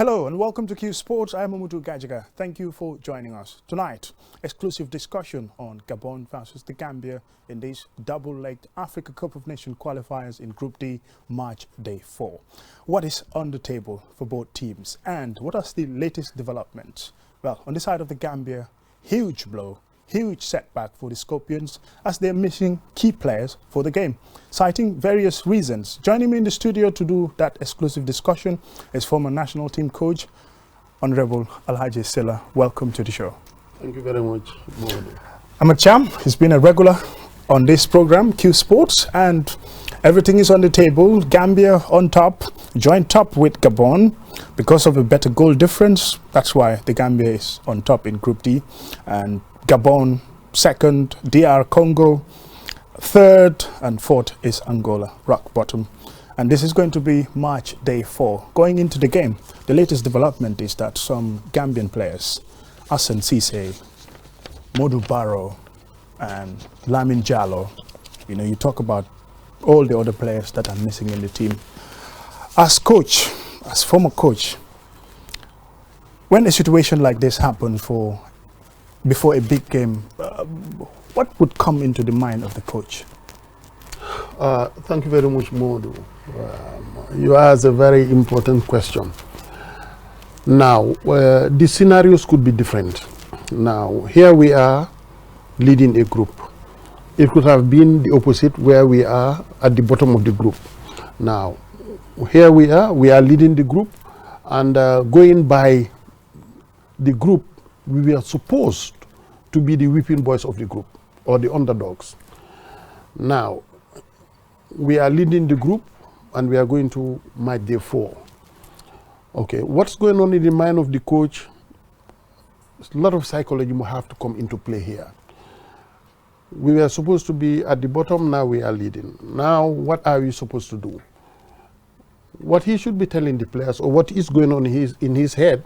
Hello and welcome to Qsport. I'm Mamutu Gajaga. Thank you for joining us. Tonight, exclusive discussion on Gabon versus the Gambia in these double-legged Africa Cup of Nations qualifiers in Group D, March Day 4. What is on the table for both teams and what are the latest developments? Well, on the side of the Gambia, huge blow, huge setback for the Scorpions as they're missing key players for the game, citing various reasons. Joining me in the studio to do that exclusive discussion is former national team coach, Honorable Alhaji Silla. Welcome to the show. Thank you very much. Ahmed Cham has been a regular on this program, Q Sports, and everything is on the table. Gambia on top, joint top with Gabon because of a better goal difference. That's why the Gambia is on top in Group D, and Gabon second, DR Congo third, and fourth is Angola, rock bottom. And this is going to be March Day 4. Going into the game, the latest development is that some Gambian players, Hassan Cisse, Modu Barrow, and Lamin Jallo, you talk about all the other players that are missing in the team. As coach, as former coach, when a situation like this happens before a big game, what would come into the mind of the coach? Thank you very much, Modu. You asked a very important question. Now, the scenarios could be different. Now, here we are leading a group. It could have been the opposite, where we are at the bottom of the group. Now, here we are leading the group, and going by the group, we were supposed to be the whipping boys of the group, or the underdogs. Now, we are leading the group, and we are going to March Day 4. Okay, what's going on in the mind of the coach? A lot of psychology will have to come into play here. We were supposed to be at the bottom, now we are leading. Now, what are we supposed to do? What he should be telling the players, or what is going on in his head,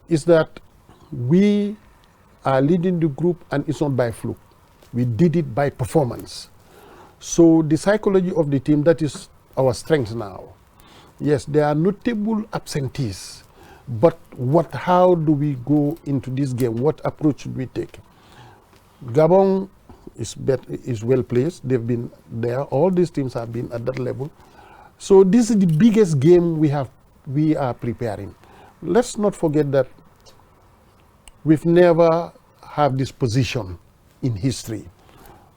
is that we are leading the group, and it's not by fluke. We did it by performance. So the psychology of the team, that is our strength now. Yes, there are notable absentees, but how do we go into this game? What approach should we take? Gabon is well placed. They've been there. All these teams have been at that level. So this is the biggest game we are preparing. Let's not forget that we've never had this position in history.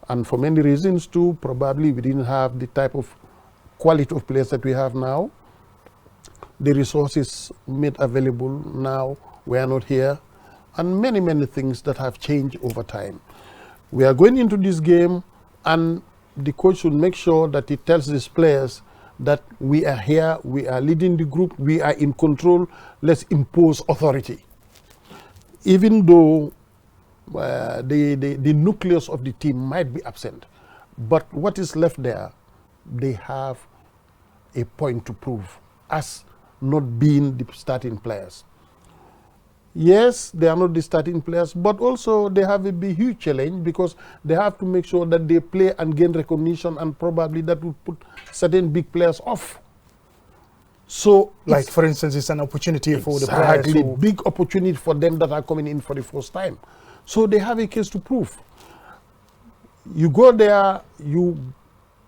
And for many reasons too, probably we didn't have the type of quality of players that we have now. The resources made available now were not here. And many, many things that have changed over time. We are going into this game, and the coach should make sure that he tells these players that we are here, we are leading the group, we are in control, let's impose authority. Even though the nucleus of the team might be absent, but what is left there, they have a point to prove as not being the starting players. Yes, they are not the starting players, but also they have a huge challenge, because they have to make sure that they play and gain recognition, and probably that will put certain big players off. So, like for instance, it's an opportunity for the players. Exactly, big opportunity for them that are coming in for the first time. So they have a case to prove. You go there, you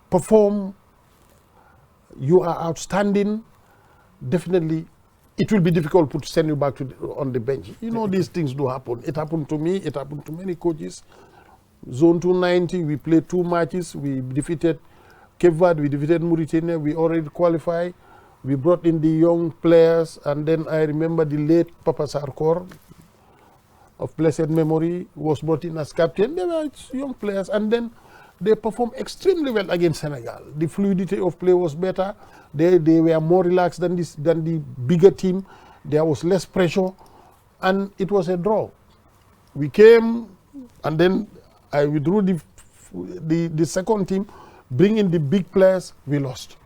perform, you are outstanding, definitely it will be difficult to send you back on the bench. These things do happen. It happened to me, it happened to many coaches. Zone 290, we played 2 matches, we defeated Cape Verde, we defeated Mauritania, we already qualified. We brought in the young players, and then I remember the late Papa Sarkor of blessed memory was brought in as captain. They were young players, and then they performed extremely well against Senegal. The fluidity of play was better. They were more relaxed than the bigger team. There was less pressure, and it was a draw. We came, and then I withdrew the second team, bring in the big players, we lost.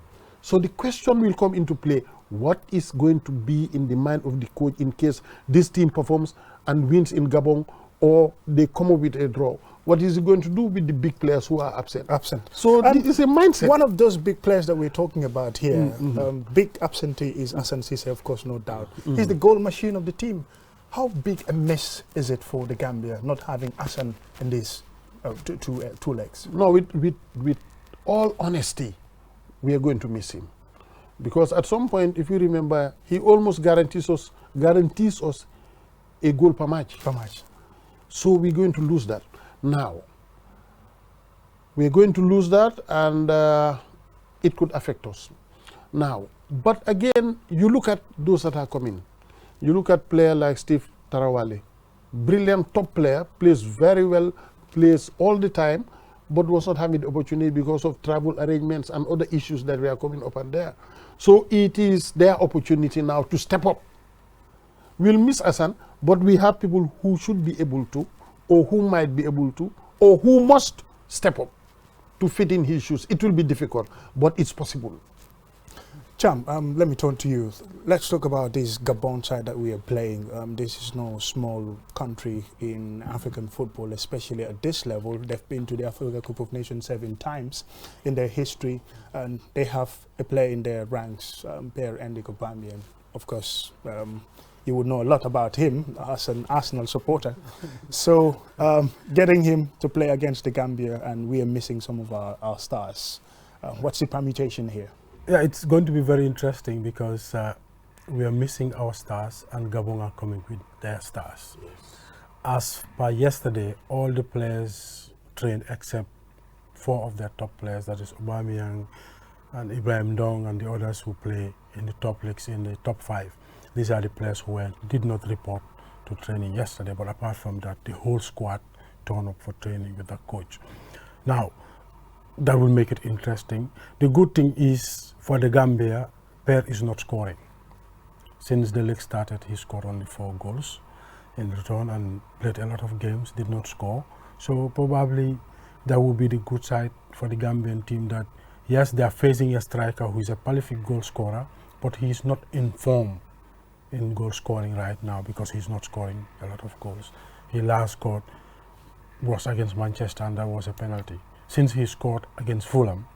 So the question will come into play, what is going to be in the mind of the coach in case this team performs and wins in Gabon, or they come up with a draw, what is he going to do with the big players who are absent? So And it's a mindset. One of those big players that we're talking about here, big absentee is Hassan Ceesay, of course, no doubt. He's the goal machine of the team. How big a miss is it for the Gambia not having Hassan in these two legs? No, with all honesty, we are going to miss him. Because at some point, if you remember, he almost guarantees us a goal per match. So we're going to lose that. Now, we're going to lose that, and it could affect us. Now, but again, you look at those that are coming. You look at player like Steve Tarawale, brilliant top player, plays very well, plays all the time, but was not having the opportunity because of travel arrangements and other issues that we are coming up and there. So it is their opportunity now to step up. We'll miss Hassan, but we have people who should be able to, or who might be able to, or who must step up to fit in his shoes. It will be difficult, but it's possible. Cham, let me turn to you. Let's talk about this Gabon side that we are playing. This is no small country in African football, especially at this level. They've been to the Africa Cup of Nations 7 times in their history, and they have a player in their ranks, Pierre-Emerick Aubameyang. Of course, you would know a lot about him as an Arsenal supporter. So getting him to play against the Gambia, and we are missing some of our stars. What's the permutation here? Yeah, it's going to be very interesting because we are missing our stars and Gabon are coming with their stars. Yes. As per yesterday, all the players trained except 4 of their top players, that is Aubameyang and Ibrahim Dong and the others who play in the top leagues, in the top 5. These are the players who did not report to training yesterday, but apart from that, the whole squad turned up for training with the coach. Now, that will make it interesting. The good thing is for the Gambia, Per is not scoring. Since the league started, he scored only 4 goals in return and played a lot of games, did not score. So probably that will be the good side for the Gambian team, that yes, they are facing a striker who is a prolific goal scorer, but he is not in form in goal scoring right now because he's not scoring a lot of goals. He last scored was against Manchester, and that was a penalty. Since he scored against Fulham,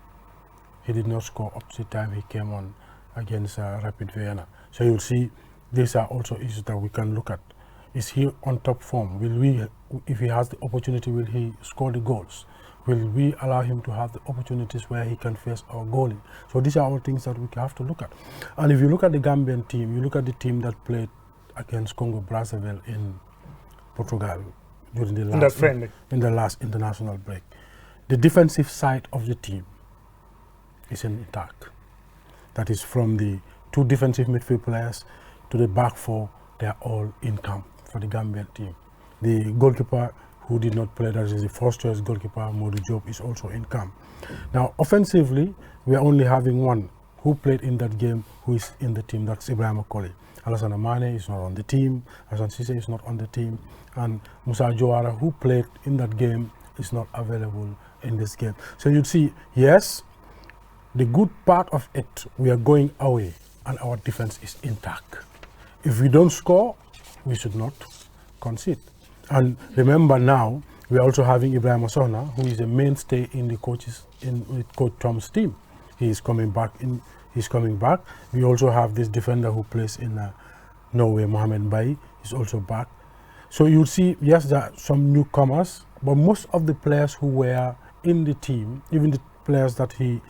he did not score up to the time he came on against Rapid Vienna. So you'll see these are also issues that we can look at. Is he on top form? Will we, if he has the opportunity, will he score the goals? Will we allow him to have the opportunities where he can face our goalie? So these are all things that we have to look at. And if you look at the Gambian team, you look at the team that played against Congo Brazzaville in Portugal during the last international break. The defensive side of the team is intact. That is from the 2 defensive midfield players to the back 4, they are all in camp for the Gambian team. The goalkeeper who did not play, that is the first choice goalkeeper, Modou Diop, is also in camp. Now, offensively, we are only having 1 who played in that game who is in the team, that's Ibrahim Akoli. Alassane Mane is not on the team, Hassan Ceesay is not on the team, and Musa Jawara, who played in that game, is not available in this game. So you'd see, yes, the good part of it, we are going away and our defense is intact. If we don't score, we should not concede. And remember now, we are also having Ibrahim Osona, who is a mainstay in the coaches, with Coach Tom's team. He is coming back. We also have this defender who plays in Norway, Mohamed Bayi, is also back. So you see, yes, there are some newcomers, but most of the players who were in the team, even the players that he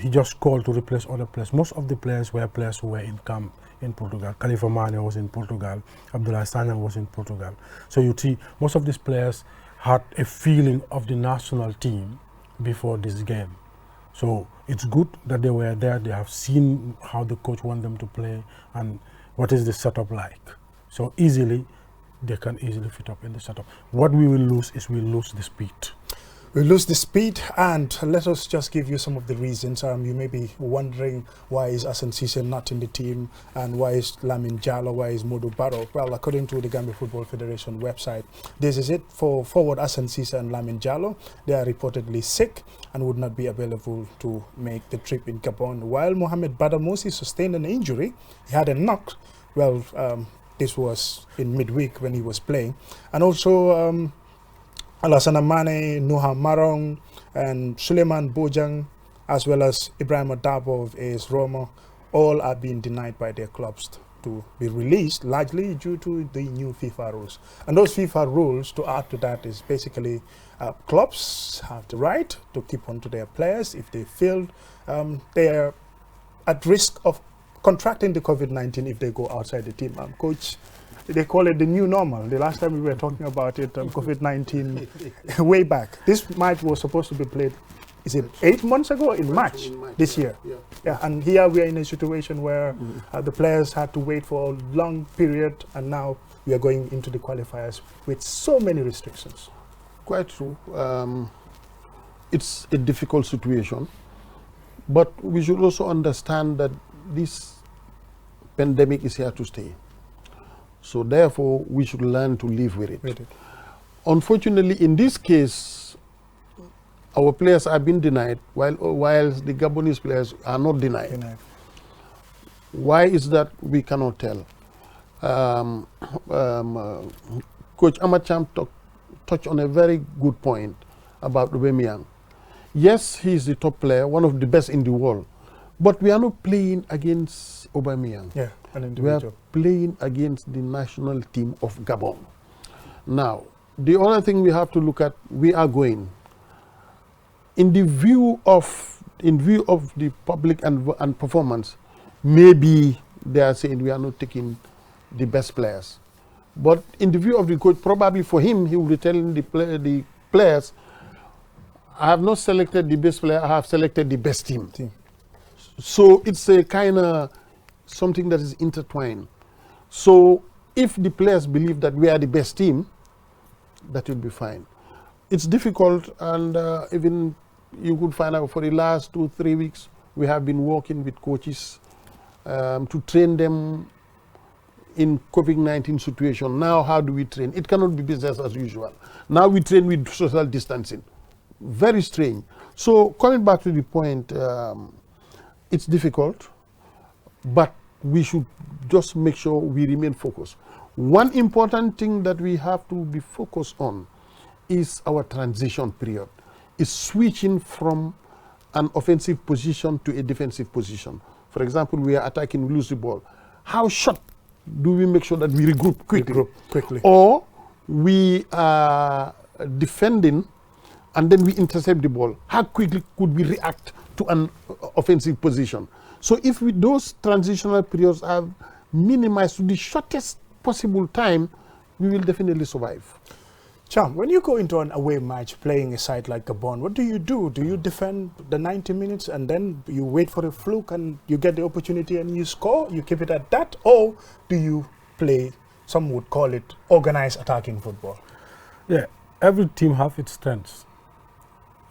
just called to replace other players, most of the players were players who were in camp in Portugal. Khalifa Mane was in Portugal, Abdoulaye Sanyang was in Portugal. So you see, most of these players had a feeling of the national team before this game. So it's good that they were there. They have seen how the coach wants them to play and what is the setup like. So they can easily fit up in the setup. What we will lose is we'll lose the speed. We lose the speed, and let us just give you some of the reasons. You may be wondering, why is Hassan Ceesay not in the team, and why is Lamin Jallow, why is Modou Barrow? Well, according to the Gambia Football Federation website, this is it for forward Hassan Ceesay and Lamin Jallow. They are reportedly sick and would not be available to make the trip in Gabon. While Mohamed Badamosi sustained an injury, he had a knock. Well, This was in midweek when he was playing. And also Alassane Mane, Nuha Marong, and Suleiman Bojang, as well as Ibrahim Adabo of AS Roma, all are being denied by their clubs to be released, largely due to the new FIFA rules. And those FIFA rules, to add to that, is basically clubs have the right to keep on to their players if they feel they're at risk of contracting the COVID-19 if they go outside the team. Coach, they call it the new normal. The last time we were talking about it, COVID-19, way back. This match was supposed to be played, is it 8 months ago? In March this year. Yeah, and here we are in a situation where the players had to wait for a long period, and now we are going into the qualifiers with so many restrictions. Quite true. It's a difficult situation, but we should also understand that this pandemic is here to stay. So therefore, we should learn to live with it. Unfortunately, in this case, our players have been denied, while the Gabonese players are not denied. Why is that? We cannot tell. Coach Amacham touched on a very good point about Aubameyang. Yes, he is the top player, one of the best in the world, but we are not playing against Aubameyang. Yeah, an we are individual. playing against the national team of Gabon. Now, the other thing we have to look at, we are going. In view of the public and performance, maybe they are saying we are not taking the best players. But in the view of the coach, probably for him, he will be telling the players, I have not selected the best player, I have selected the best team. So it's a kind of something that is intertwined. So if the players believe that we are the best team, that will be fine. It's difficult, and even you could find out for the last 2-3 weeks, we have been working with coaches to train them in COVID-19 situation. Now, how do we train? It cannot be business as usual. Now we train with social distancing. Very strange. So coming back to the point, it's difficult, but we should just make sure we remain focused. One important thing that we have to be focused on is our transition period. Is switching from an offensive position to a defensive position. For example, we are attacking, we lose the ball. How short do we make sure that we regroup quickly? Or we are defending and then we intercept the ball. How quickly could we react to an offensive position? So if those transitional periods are minimized to the shortest possible time, we will definitely survive. Cham, when you go into an away match playing a side like Gabon, what do you do? Do you defend the 90 minutes and then you wait for a fluke and you get the opportunity and you score? You keep it at that? Or do you play, some would call it, organized attacking football? Yeah, every team have its strengths.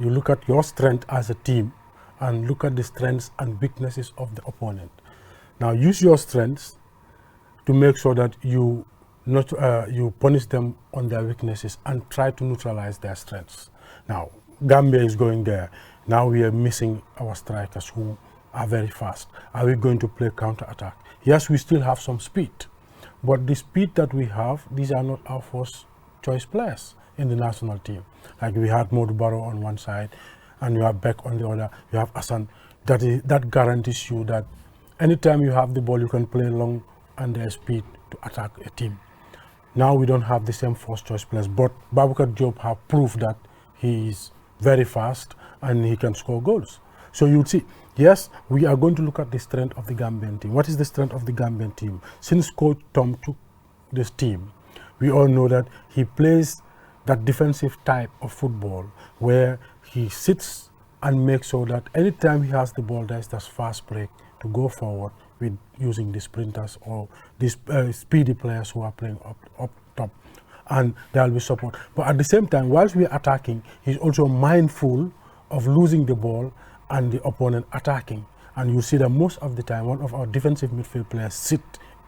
You look at your strength as a team and look at the strengths and weaknesses of the opponent. Now use your strengths to make sure that you punish them on their weaknesses and try to neutralize their strengths. Now, Gambia is going there. Now we are missing our strikers who are very fast. Are we going to play counter-attack? Yes, we still have some speed, but the speed that we have, these are not our first choice players in the national team. Like we had Modou Barrow on one side, and you have Beck on the other, you have Hassan. That guarantees you that anytime you have the ball, you can play long and their speed to attack a team. Now we don't have the same first choice players, but Baboucarr Diop have proved that he is very fast and he can score goals. So you'll see, yes, we are going to look at the strength of the Gambian team. What is the strength of the Gambian team? Since Coach Tom took this team, we all know that he plays that defensive type of football where he sits and makes sure that anytime he has the ball, there's that fast break to go forward with using the sprinters or these speedy players who are playing up top, and there will be support. But at the same time, whilst we are attacking, he's also mindful of losing the ball and the opponent attacking. And you see that most of the time, one of our defensive midfield players sit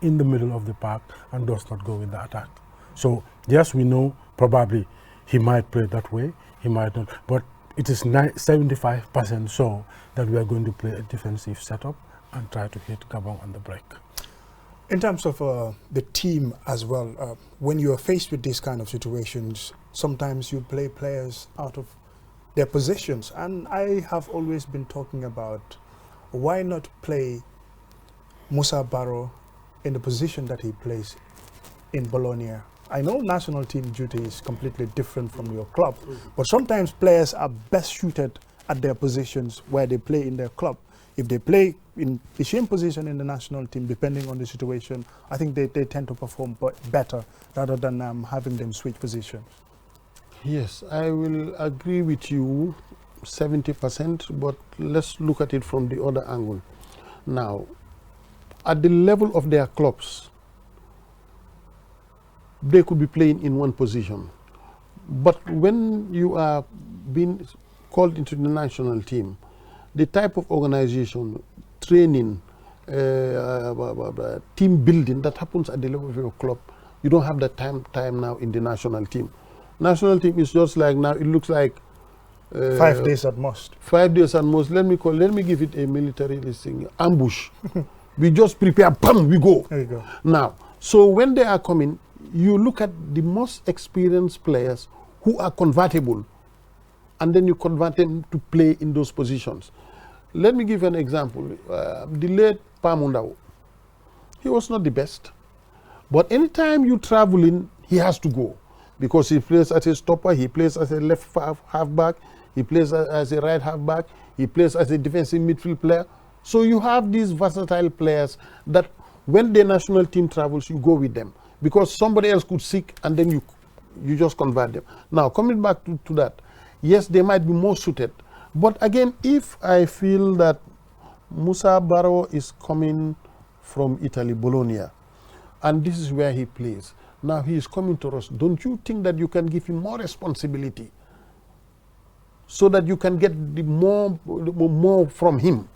in the middle of the park and does not go with the attack. So yes, we know probably he might play that way, he might not, but it is 75% so that we are going to play a defensive setup and try to hit Gabon on the break. In terms of the team as well, when you are faced with these kind of situations, sometimes you play players out of their positions. And I have always been talking about why not play Musa Barrow in the position that he plays in Bologna. I know national team duty is completely different from your club, but sometimes players are best suited at their positions where they play in their club. If they play in the same position in the national team, depending on the situation, I think they tend to perform better rather than having them switch positions. Yes, I will agree with you 70%, but let's look at it from the other angle. Now, at the level of their clubs, they could be playing in one position. But when you are being called into the national team, the type of organization, training, team building that happens at the level of your club, you don't have that time now in the national team. National team is just like now, it looks like 5 days at most. 5 days at most. Let me give it a military listing, ambush. We just prepare, bam, we go. There you go. Now, so when they are coming, you look at the most experienced players who are convertible, and then you convert them to play in those positions. Let me give an example. The late Pamundao, he was not the best, but anytime you travel in, he has to go, because he plays as a stopper, he plays as a left halfback, he plays as a right halfback, he plays as a defensive midfield player. So you have these versatile players that when the national team travels, you go with them, because somebody else could sick and then you just convert them. Now, coming back to that, yes, they might be more suited. But again, if I feel that Musa Barrow is coming from Italy, Bologna, and this is where he plays, now he is coming to us, don't you think that you can give him more responsibility so that you can get the more from him,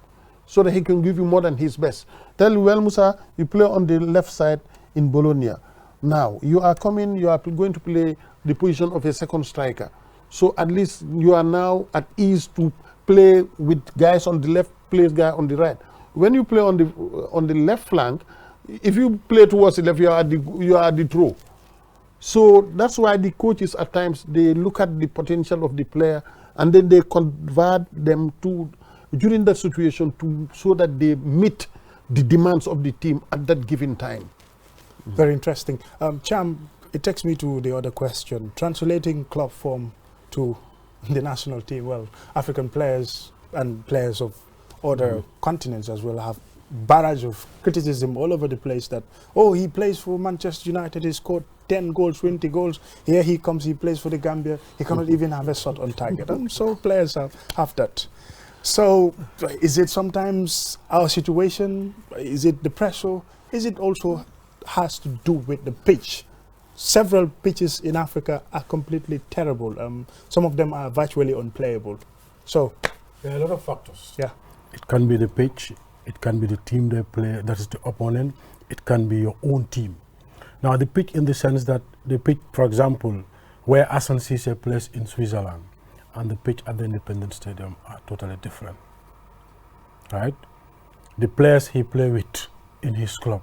so that he can give you more than his best? Tell you, well, Musa, you play on the left side in Bologna. Now, you are going to play the position of a second striker. So at least you are now at ease to play with guys on the left, play guy on the right. When you play on the left flank, if you play towards the left, you are at the throw. So that's why the coaches at times, they look at the potential of the player and then they convert them during that situation so that they meet the demands of the team at that given time. Very interesting. Cham, it takes me to the other question. Translating club form to the national team. Well, African players and players of other continents as well have barrage of criticism all over the place that, oh, he plays for Manchester United, he scored 10 goals, 20 goals. Here he comes, he plays for the Gambia, he cannot even have a shot on target. And so players have that. So is it sometimes our situation? Is it the pressure? Is it also has to do with the pitch? Several pitches in Africa are completely terrible. Some of them are virtually unplayable. So there are a lot of factors. Yeah. It can be the pitch, it can be the team they play, that is the opponent, it can be your own team. Now the pitch, in the sense that the pitch, for example, where Hassan Cisse plays in Switzerland and the pitch at the Independence Stadium are totally different, right? The players he plays with in his club,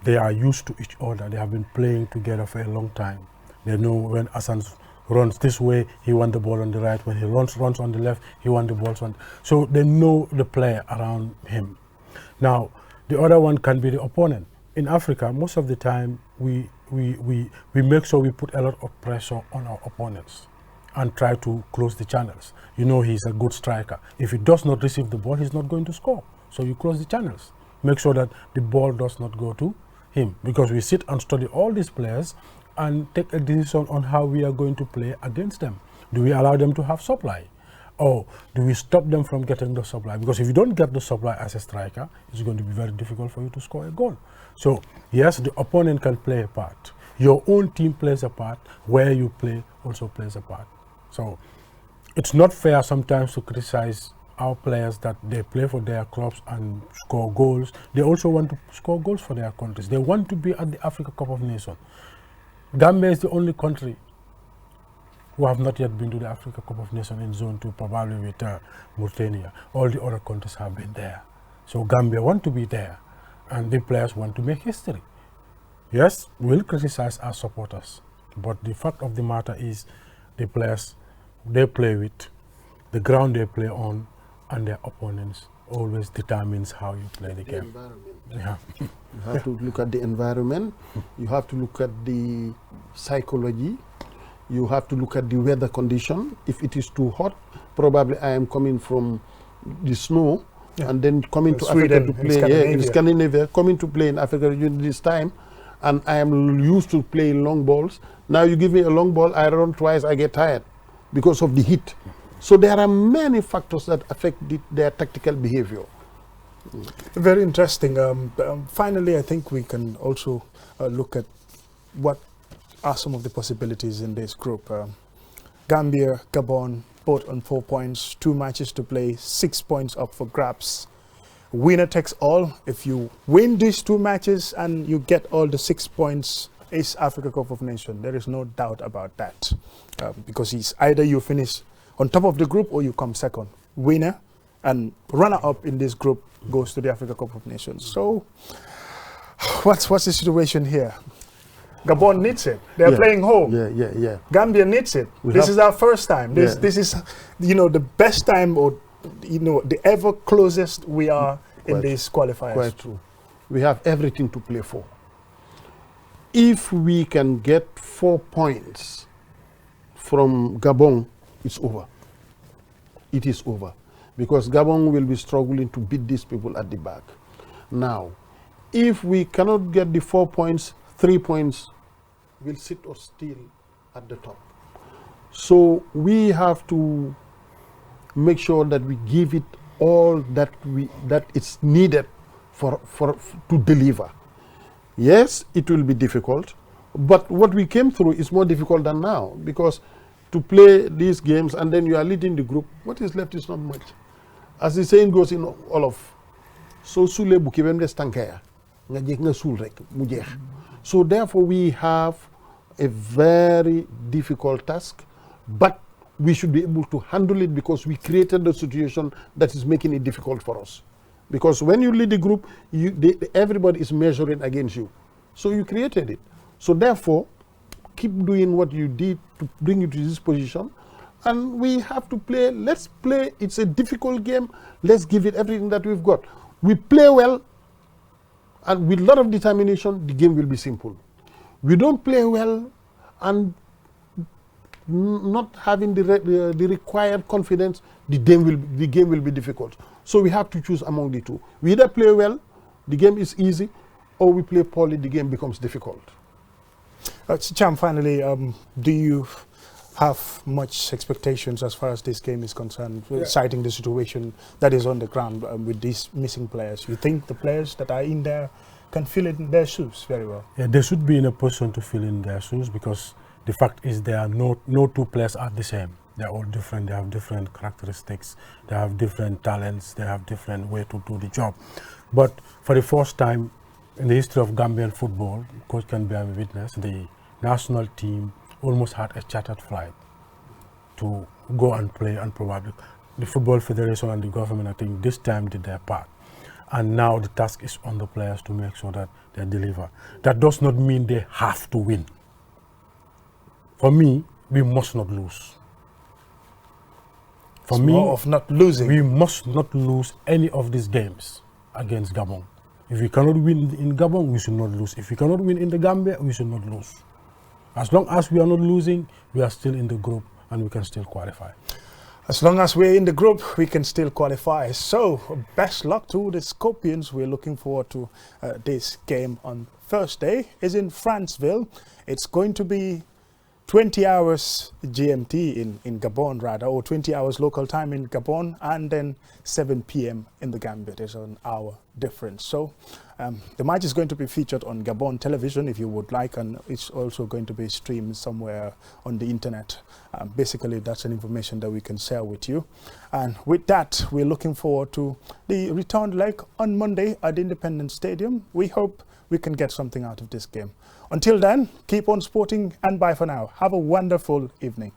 they are used to each other. They have been playing together for a long time. They know when Hassan runs this way, he wants the ball on the right. When he runs on the left, he wants the balls on. So they know the player around him. Now, the other one can be the opponent. In Africa, most of the time, we make sure we put a lot of pressure on our opponents and try to close the channels. You know he's a good striker. If he does not receive the ball, he's not going to score. So you close the channels. Make sure that the ball does not go to him, because we sit and study all these players and take a decision on how we are going to play against them. Do we allow them to have supply, or do we stop them from getting the supply? Because if you don't get the supply as a striker, it's going to be very difficult for you to score a goal. So yes, the opponent can play a part. Your own team plays a part. Where you play also plays a part. So it's not fair sometimes to criticize our players that they play for their clubs and score goals. They also want to score goals for their countries. They want to be at the Africa Cup of Nations. Gambia is the only country who have not yet been to the Africa Cup of Nations in Zone 2, probably with Mauritania. All the other countries have been there. So Gambia want to be there. and the players want to make history. Yes, we'll criticize our supporters, but the fact of the matter is the players they play with, the ground they play on, and their opponents always determines how you play the game. Environment. Yeah. You have to look at the environment, you have to look at the psychology, you have to look at the weather condition. If it is too hot, probably I am coming from the snow, and then coming to Sweden, Africa to play in Scandinavia, coming to play in Africa during this time, and I am used to playing long balls. Now you give me a long ball, I run twice, I get tired because of the heat. So there are many factors that affect their tactical behavior. Very interesting. Finally, I think we can also look at what are some of the possibilities in this group. Gambia, Gabon, both on 4 points, 2 matches to play, 6 points up for grabs. Winner takes all. If you win these 2 matches and you get all the 6 points, it's Africa Cup of Nations. There is no doubt about that. Because it's either you finish on top of the group or you come second. Winner and runner-up in this group goes to the Africa Cup of Nations. So, what's the situation here? Gabon needs it. They're playing home. Yeah. Gambia needs it. This is our first time. This is, the best time, or the ever closest we are in these qualifiers. Quite true. We have everything to play for. If we can get 4 points from Gabon, it's over. It is over. Because Gabon will be struggling to beat these people at the back. Now, if we cannot get the 4 points, 3 points will sit or still at the top. So we have to make sure that we give it all that it's needed to deliver. Yes, it will be difficult, but what we came through is more difficult than now, because to play these games and then you are leading the group, what is left is not much. As the saying goes in Wolof, so sule buki bemde stankaya nga jek nga sul rek mu jeex. So therefore we have a very difficult task, but we should be able to handle it because we created the situation that is making it difficult for us. Because when you lead the group, everybody is measuring against you. So you created it. So therefore, keep doing what you did to bring you to this position. And we have to play. Let's play. It's a difficult game. Let's give it everything that we've got. We play well, and with a lot of determination, the game will be simple. We don't play well and not having the required confidence, the game will be difficult. So we have to choose among the two. We either play well, the game is easy, or we play poorly, the game becomes difficult. Cham, finally, do you have much expectations as far as this game is concerned, citing the situation that is on the ground with these missing players? You think the players that are in there can fill in their shoes very well? Yeah, they should be in a position to fill in their shoes, because the fact is there are no 2 players are the same. They're all different. They have different characteristics. They have different talents. They have different way to do the job. But for the first time in the history of Gambian football, Coach can bear me witness, the national team almost had a chartered flight to go and play, and probably the Football Federation and the government, I think, this time did their part. And now the task is on the players to make sure that they deliver. That does not mean they have to win. For me, we must not lose. For me, more of not losing. We must not lose any of these games against Gabon. If we cannot win in Gabon, we should not lose. If we cannot win in the Gambia, we should not lose. As long as we are not losing, we are still in the group and we can still qualify. As long as we're in the group, we can still qualify. So, best luck to the Scorpions. We're looking forward to this game on Thursday. It's in Franceville. It's going to be 20 hours GMT in Gabon, rather, or 20 hours local time in Gabon, and then 7 p.m. in the Gambia. There's an hour difference. So the match is going to be featured on Gabon television if you would like, and it's also going to be streamed somewhere on the internet. Basically, that's an information that we can share with you. And with that, we're looking forward to the return leg on Monday at Independence Stadium. We hope we can get something out of this game. Until then, keep on sporting, and bye for now. Have a wonderful evening.